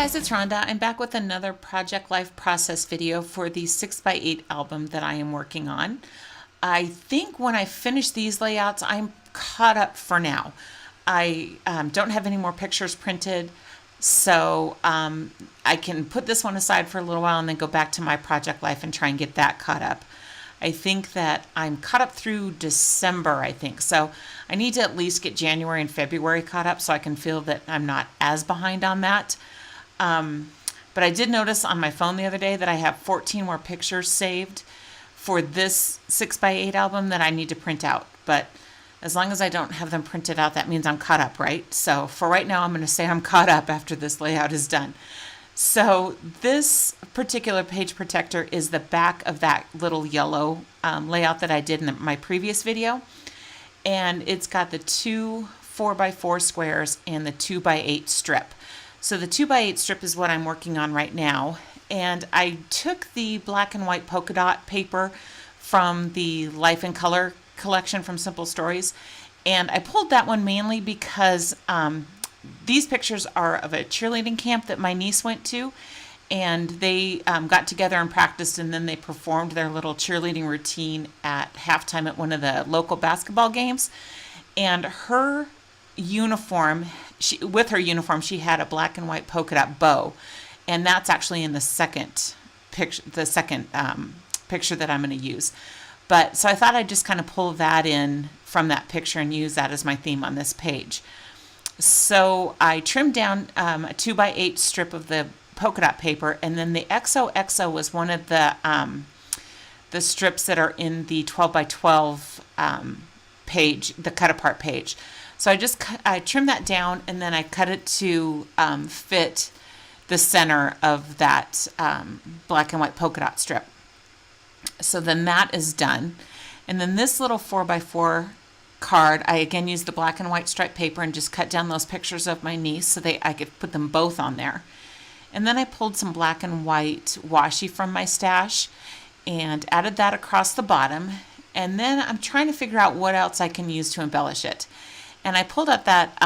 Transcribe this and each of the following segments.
guys, it's Rhonda. I'm back with another Project Life process video for the 6x8 album that I am working on. I think when I finish these layouts, I'm caught up for now. I don't have any more pictures printed, so I can put this one aside for a little while and then go back to my Project Life and try and get that caught up. I think that I'm caught up through December, I think. So I need to at least get January and February caught up so I can feel that I'm not as behind on that. But I did notice on my phone the other day that I have 14 more pictures saved for this 6x8 album that I need to print out. But as long as I don't have them printed out, that means I'm caught up, right? So for right now, I'm going to say I'm caught up after this layout is done. So this particular page protector is the back of that little yellow layout that I did in my previous video. And it's got the two 4x4 squares and the 2x8 strip. So the 2x8 strip is what I'm working on right now. And I took the black and white polka dot paper from the Life in Color collection from Simple Stories. And I pulled that one mainly because these pictures are of a cheerleading camp that my niece went to, and they got together and practiced, and then they performed their little cheerleading routine at halftime at one of the local basketball games. And her uniform, with her uniform, she had a black and white polka dot bow, and that's actually in the second picture, picture that I'm going to use. But so I thought I'd just kind of pull that in from that picture and use that as my theme on this page. So I trimmed down a 2x8 strip of the polka dot paper, and then the XOXO was one of the strips that are in the 12x12 page, the cut apart page. So I trimmed that down, and then I cut it to fit the center of that black and white polka dot strip. So then that is done. And then this little 4x4 card, I again used the black and white striped paper and just cut down those pictures of my niece so I could put them both on there. And then I pulled some black and white washi from my stash and added that across the bottom. And then I'm trying to figure out what else I can use to embellish it. And I pulled out that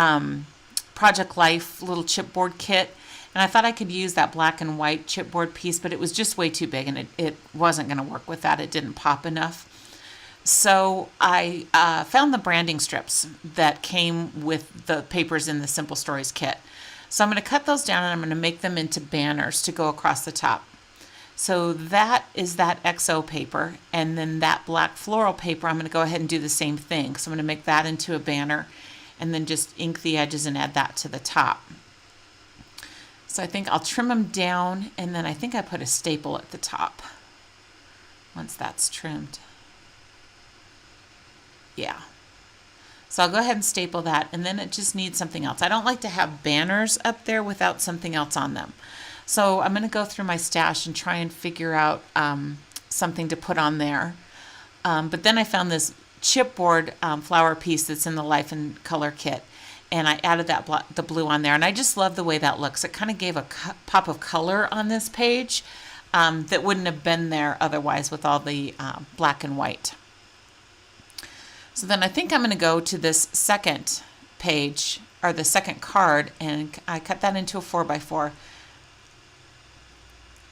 Project Life little chipboard kit, and I thought I could use that black and white chipboard piece, but it was just way too big, and it wasn't going to work with that. It didn't pop enough. So I found the branding strips that came with the papers in the Simple Stories kit. So I'm going to cut those down, and I'm going to make them into banners to go across the top. So that is that XO paper, and then that black floral paper, I'm going to go ahead and do the same thing. So I'm going to make that into a banner and then just ink the edges and add that to the top. So I think I'll trim them down, and then I think I put a staple at the top once that's trimmed. Yeah. So I'll go ahead and staple that, and then it just needs something else. I don't like to have banners up there without something else on them. So I'm going to go through my stash and try and figure out something to put on there. But then I found this chipboard flower piece that's in the Life in Color kit, and I added the blue on there, and I just love the way that looks. It kind of gave a pop of color on this page that wouldn't have been there otherwise with all the black and white. So then I think I'm going to go to this second page, or the second card, and I cut that into a 4x4.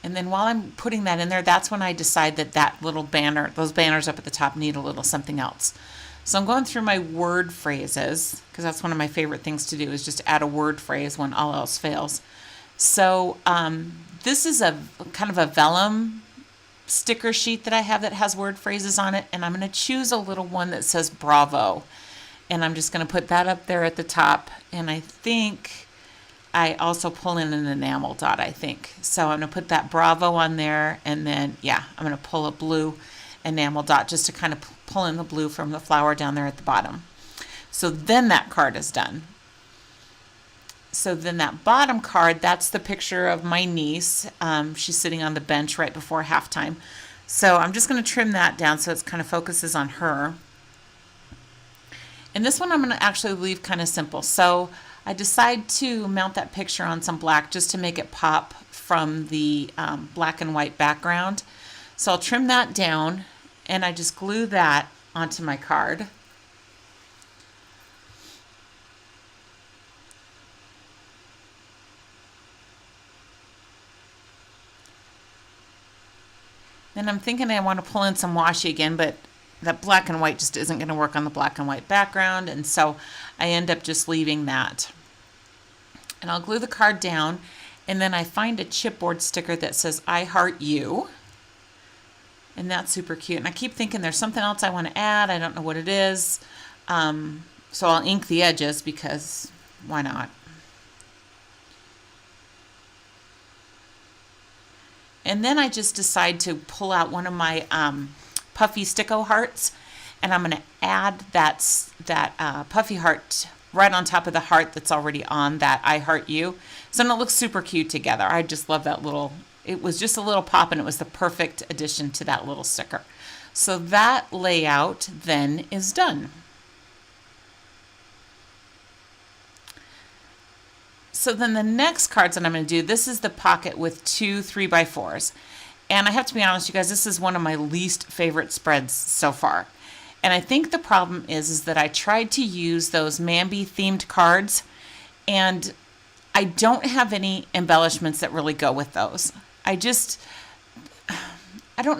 And then while I'm putting that in there, that's when I decide that little banner, those banners up at the top, need a little something else. So I'm going through my word phrases, because that's one of my favorite things to do, is just add a word phrase when all else fails. So this is a kind of a vellum sticker sheet that I have that has word phrases on it, and I'm going to choose a little one that says bravo, and I'm just going to put that up there at the top. And I think I also pull in an enamel dot, I think. So I'm going to put that bravo on there, and then yeah, I'm going to pull a blue enamel dot just to kind of pull in the blue from the flower down there at the bottom. So then that card is done. So then that bottom card, that's the picture of my niece. She's sitting on the bench right before halftime. So I'm just going to trim that down so it kind of focuses on her. And this one I'm going to actually leave kind of simple. So I decide to mount that picture on some black just to make it pop from the black and white background. So I'll trim that down, and I just glue that onto my card. Then I'm thinking I want to pull in some washi again, but that black and white just isn't going to work on the black and white background, and so I end up just leaving that. And I'll glue the card down, and then I find a chipboard sticker that says I heart you, and that's super cute. And I keep thinking there's something else I want to add. I don't know what it is, so I'll ink the edges because why not? And then I just decide to pull out one of my puffy sticko hearts, and I'm going to add that puffy heart right on top of the heart that's already on that I heart you. So it looks super cute together. I just love that little, it was just a little pop, and it was the perfect addition to that little sticker. So that layout then is done. So then the next cards that I'm going to do, this is the pocket with 2 3x4s. And I have to be honest, you guys, this is one of my least favorite spreads so far. And I think the problem is that I tried to use those Mambi themed cards, and I don't have any embellishments that really go with those. I don't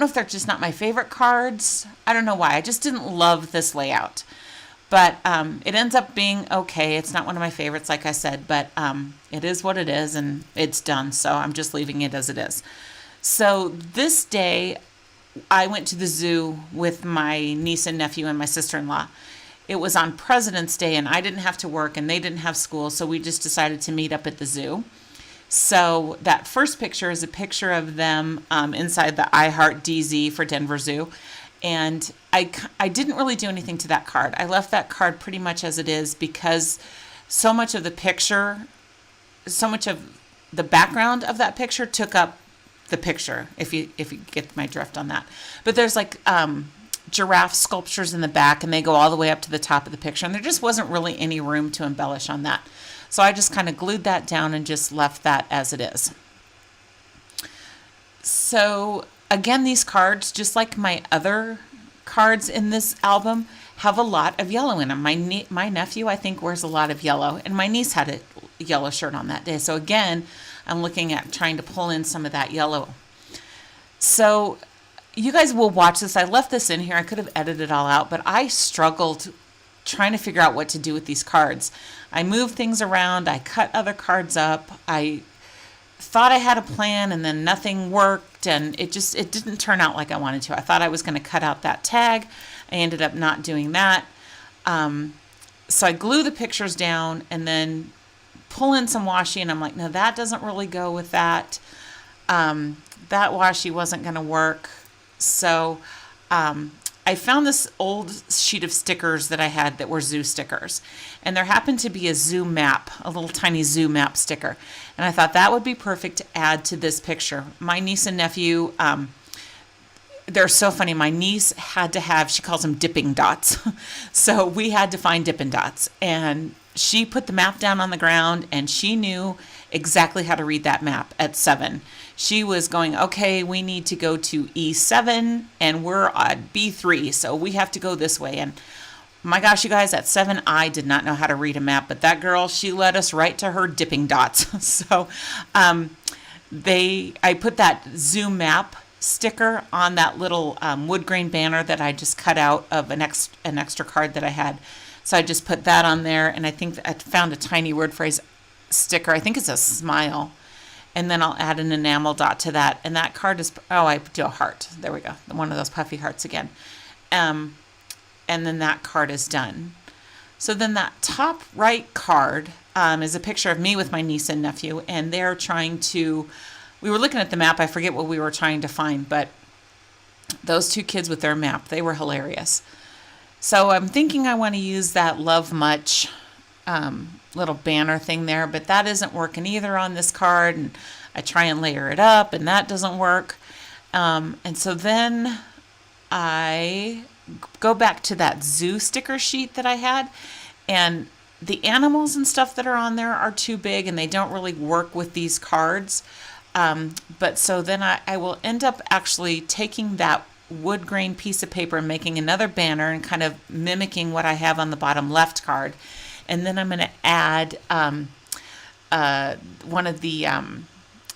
know if they're just not my favorite cards. I don't know why. I just didn't love this layout. But it ends up being okay. It's not one of my favorites, like I said, but it is what it is, and it's done. So I'm just leaving it as it is. So this day, I went to the zoo with my niece and nephew and my sister-in-law. It was on President's Day, and I didn't have to work, and they didn't have school, so we just decided to meet up at the zoo. So that first picture is a picture of them inside the I Heart DZ for Denver Zoo. And I didn't really do anything to that card. I left that card pretty much as it is because so much of the picture, so much of the background of that picture took up the picture, if you get my drift on that. But there's like giraffe sculptures in the back, and they go all the way up to the top of the picture, and there just wasn't really any room to embellish on that. So I just kind of glued that down and just left that as it is. So again, these cards, just like my other cards in this album, have a lot of yellow in them. My nephew, I think, wears a lot of yellow, and my niece had a yellow shirt on that day. So again, I'm looking at trying to pull in some of that yellow. So you guys will watch this. I left this in here. I could have edited it all out, but I struggled trying to figure out what to do with these cards. I moved things around. I cut other cards up. I thought I had a plan, and then nothing worked, and it didn't turn out like I wanted to. I thought I was going to cut out that tag. I ended up not doing that. So I glue the pictures down and then pull in some washi, and I'm like, no, that doesn't really go with that. That washi wasn't going to work. So I found this old sheet of stickers that I had that were zoo stickers. And there happened to be a zoo map, a little tiny zoo map sticker. And I thought that would be perfect to add to this picture. My niece and nephew, they're so funny. My niece had to have, she calls them dipping dots. So we had to find dipping dots. And she put the map down on the ground, and she knew exactly how to read that map at 7. She was going, okay, we need to go to E7, and we're at B3, so we have to go this way. And my gosh, you guys, at 7, I did not know how to read a map, but that girl, she led us right to her dipping dots. So I put that zoom map sticker on that little wood grain banner that I just cut out of an extra card that I had. So I just put that on there, and I think I found a tiny word phrase sticker. I think it's a smile. And then I'll add an enamel dot to that. And that card is, oh, I do a heart. There we go. One of those puffy hearts again. And then that card is done. So then that top right card is a picture of me with my niece and nephew. And they're trying to, we were looking at the map. I forget what we were trying to find. But those two kids with their map, they were hilarious. So I'm thinking I want to use that Love Much little banner thing there, but that isn't working either on this card, and I try and layer it up, and that doesn't work. And so then I go back to that zoo sticker sheet that I had, and the animals and stuff that are on there are too big, and they don't really work with these cards. But so then I will end up actually taking that wood grain piece of paper and making another banner and kind of mimicking what I have on the bottom left card. And then I'm going to add one of the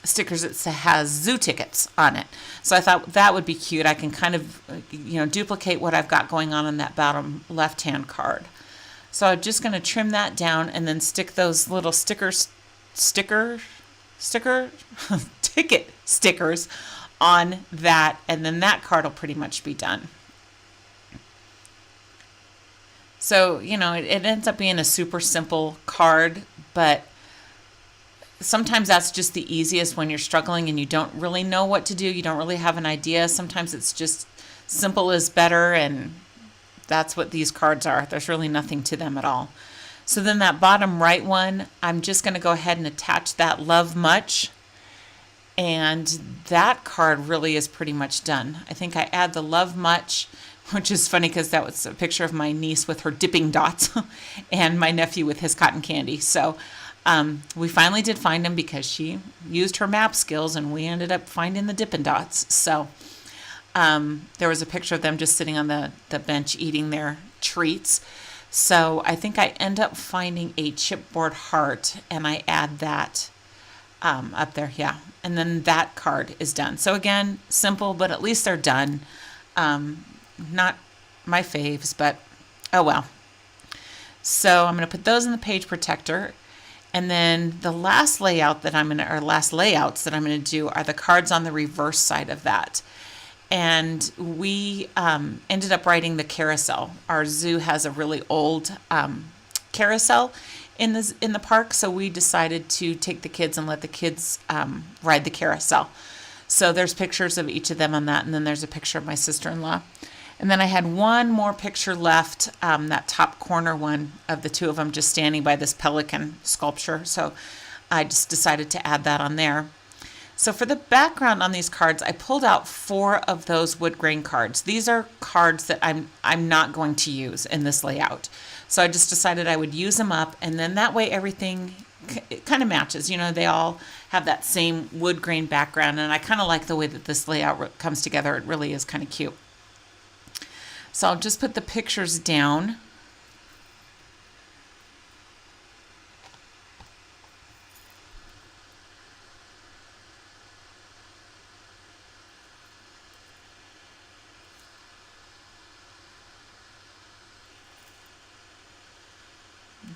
stickers that has zoo tickets on it. So I thought that would be cute. I can kind of, duplicate what I've got going on that bottom left-hand card. So I'm just going to trim that down and then stick those little ticket stickers on that, and then that card will pretty much be done. So, it ends up being a super simple card, but sometimes that's just the easiest when you're struggling and you don't really know what to do. You don't really have an idea. Sometimes it's just simple is better, and that's what these cards are. There's really nothing to them at all. So then that bottom right one, I'm just going to go ahead and attach that Love Much. And that card really is pretty much done. I think I add the Love Much, which is funny because that was a picture of my niece with her dipping dots and my nephew with his cotton candy. So we finally did find them because she used her map skills, and we ended up finding the Dippin' Dots. So there was a picture of them just sitting on the bench eating their treats. So I think I end up finding a chipboard heart, and I add that up there, yeah. And then that card is done. So again, simple, but at least they're done. Not my faves, but oh well. So I'm going to put those in the page protector. And then the last layout that last layouts that I'm going to do are the cards on the reverse side of that. And we ended up writing the carousel. Our zoo has a really old carousel in the park, so we decided to take the kids and let the kids ride the carousel. So there's pictures of each of them on that, and then there's a picture of my sister-in-law. And then I had one more picture left, that top corner one of the two of them just standing by this pelican sculpture. So I just decided to add that on there. So for the background on these cards, I pulled out 4 of those wood grain cards. These are cards that I'm not going to use in this layout. So I just decided I would use them up, and then that way everything kind of matches. They all have that same wood grain background, and I kind of like the way that this layout comes together. It really is kind of cute. So I'll just put the pictures down.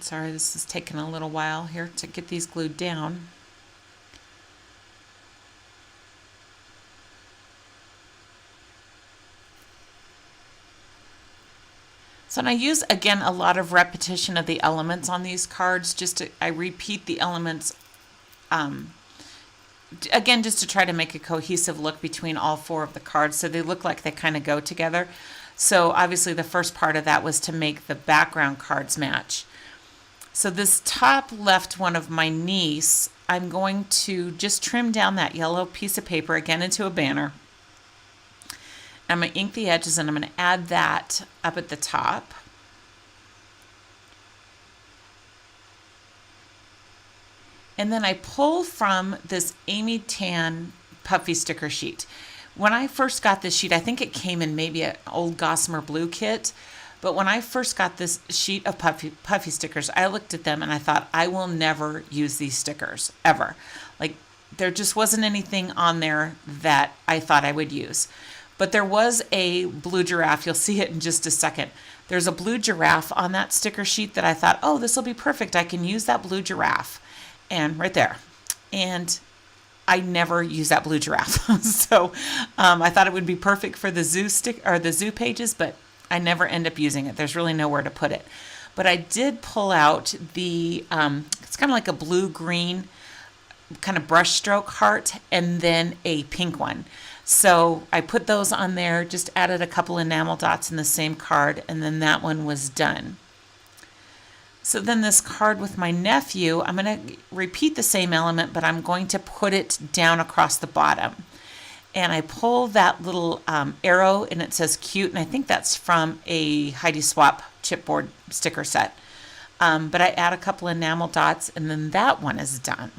Sorry, this is taking a little while here to get these glued down. So and I use, again, a lot of repetition of the elements on these cards. I repeat the elements, again, just to try to make a cohesive look between all 4 of the cards so they look like they kind of go together. So obviously the first part of that was to make the background cards match. So this top left one of my niece, I'm going to just trim down that yellow piece of paper again into a banner. I'm going to ink the edges, and I'm going to add that up at the top. And then I pull from this Amy Tan puffy sticker sheet. When I first got this sheet, I think it came in maybe an old Gossamer Blue kit. But when I first got this sheet of puffy stickers, I looked at them and I thought, I will never use these stickers, ever. Like, there just wasn't anything on there that I thought I would use. But there was a blue giraffe. You'll see it in just a second. There's a blue giraffe on that sticker sheet that I thought, oh, this will be perfect. I can use that blue giraffe. And right there. And I never use that blue giraffe. So I thought it would be perfect for the zoo pages, but I never end up using it. There's really nowhere to put it. But I did pull out the, it's kind of like a blue-green kind of brush stroke heart, and then a pink one. So I put those on there, just added a couple enamel dots in the same card, and then that one was done. So then this card with my nephew, I'm going to repeat the same element, but I'm going to put it down across the bottom. And I pull that little arrow, and it says cute, and I think that's from a Heidi Swap chipboard sticker set. But I add a couple enamel dots, and then that one is done.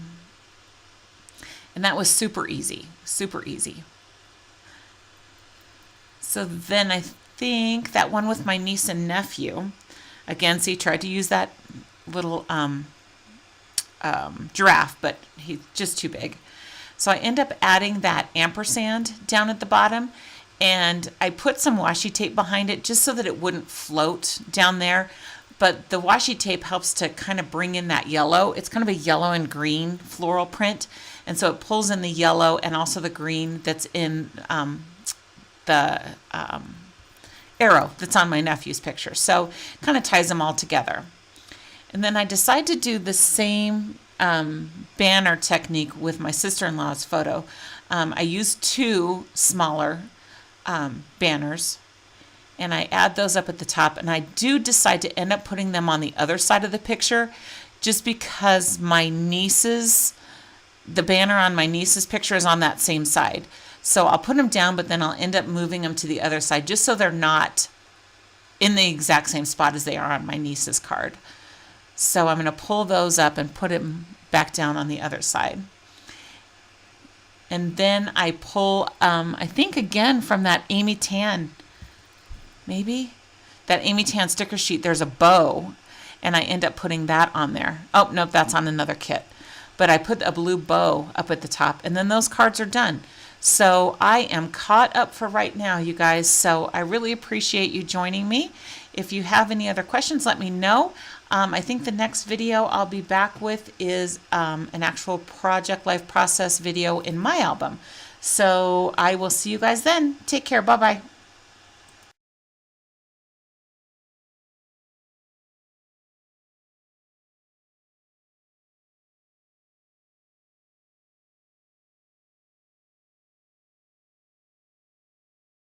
And that was super easy, super easy. So then I think that one with my niece and nephew, again, see, tried to use that little giraffe, but he's just too big. So I end up adding that ampersand down at the bottom, and I put some washi tape behind it just so that it wouldn't float down there. But the washi tape helps to kind of bring in that yellow. It's kind of a yellow and green floral print, and so it pulls in the yellow and also the green that's in the arrow that's on my nephew's picture. So kind of ties them all together. And then I decide to do the same banner technique with my sister-in-law's photo. I use 2 smaller banners, and I add those up at the top, and I do decide to end up putting them on the other side of the picture just because my niece's, the banner on my niece's picture is on that same side. So I'll put them down, but then I'll end up moving them to the other side just so they're not in the exact same spot as they are on my niece's card. So I'm going to pull those up and put them back down on the other side. And then I pull, I think again from that Amy Tan, maybe? That Amy Tan sticker sheet, there's a bow, and I end up putting that on there. Oh, nope, that's on another kit. But I put a blue bow up at the top, and then those cards are done. So I am caught up for right now, you guys. So I really appreciate you joining me. If you have any other questions, let me know. I think the next video I'll be back with is an actual project life process video in my album. So I will see you guys then. Take care. Bye-bye.